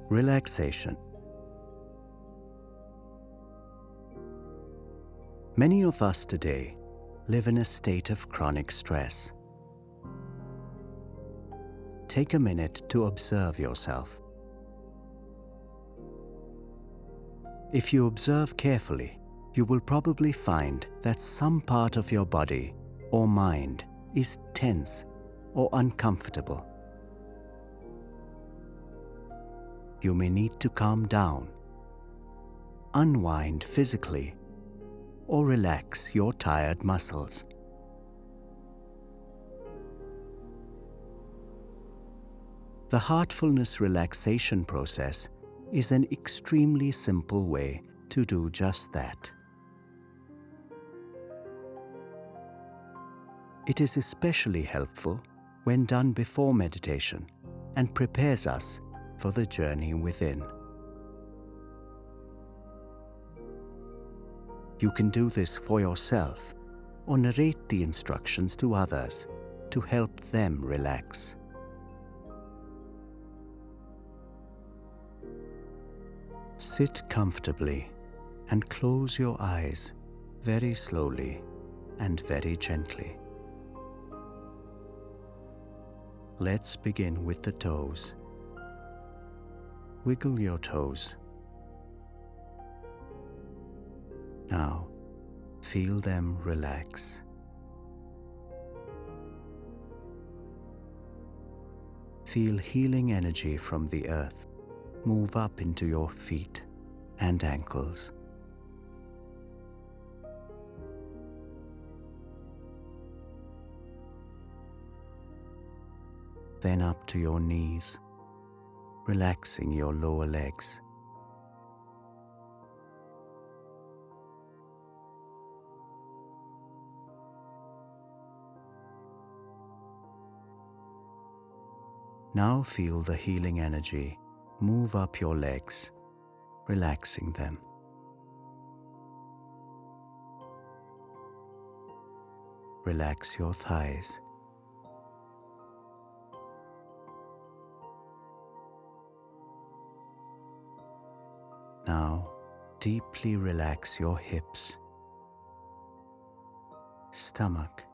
Relaxation. Many of us today live in a state of chronic stress. Take a minute to observe yourself. If you observe carefully, you will probably find that some part of your body or mind is tense or uncomfortable. You may need to calm down, unwind physically, or relax your tired muscles. The Heartfulness relaxation process is an extremely simple way to do just that. It is especially helpful when done before meditation and prepares us for the journey within. You can do this for yourself or narrate the instructions to others to help them relax. Sit comfortably and close your eyes very slowly and very gently. Let's begin with the toes. Wiggle your toes. Now, feel them relax. Feel healing energy from the earth move up into your feet and ankles. Then up to your knees, relaxing your lower legs. Now feel the healing energy move up your legs, relaxing them. Relax your thighs. Now, deeply relax your hips, stomach,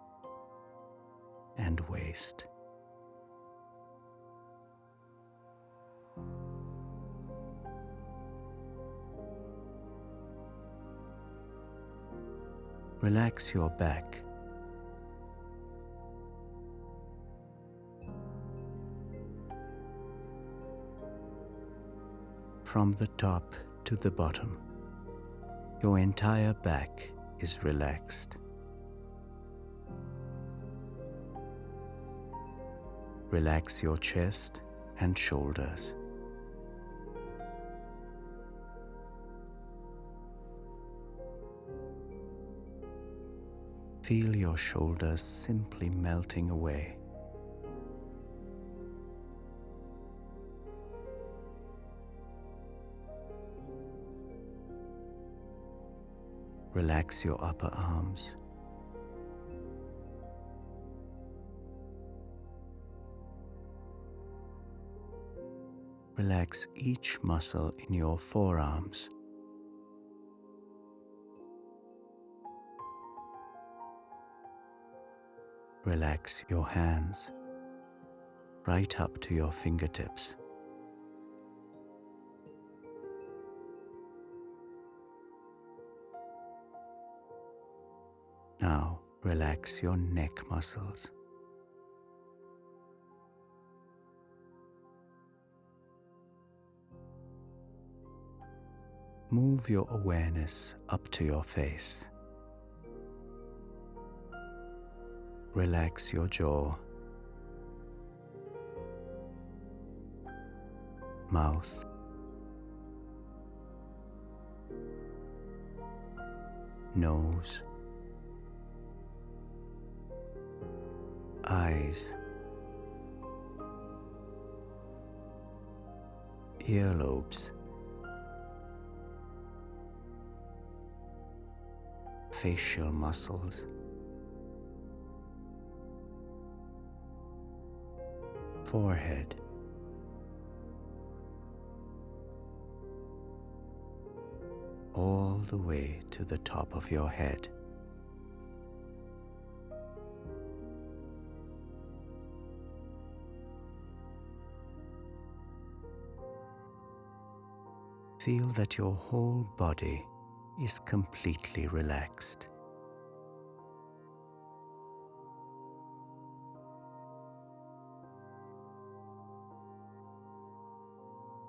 and waist. Relax your back. From the top to the bottom, your entire back is relaxed. Relax your chest and shoulders. Feel your shoulders simply melting away. Relax your upper arms. Relax each muscle in your forearms. Relax your hands right up to your fingertips. Now relax your neck muscles. Move your awareness up to your face. Relax your jaw, mouth, nose, eyes, earlobes, facial muscles, forehead, all the way to the top of your head. Feel that your whole body is completely relaxed.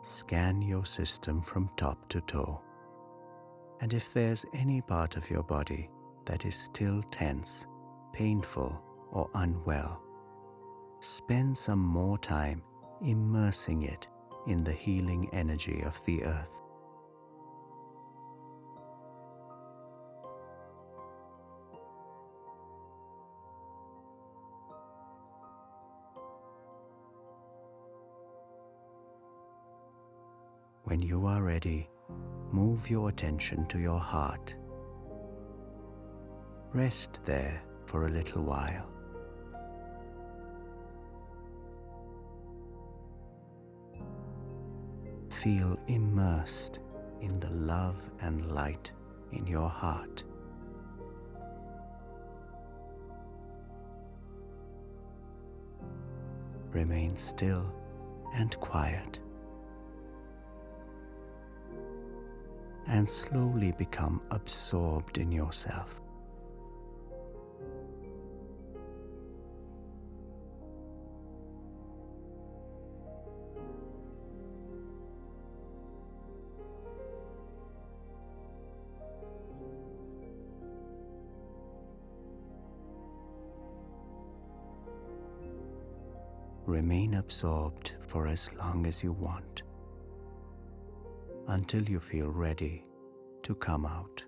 Scan your system from top to toe, and if there's any part of your body that is still tense, painful, or unwell, spend some more time immersing it in the healing energy of the earth. When you are ready, move your attention to your heart. Rest there for a little while. Feel immersed in the love and light in your heart. Remain still and quiet, and slowly become absorbed in yourself. Remain absorbed for as long as you want, until you feel ready to come out.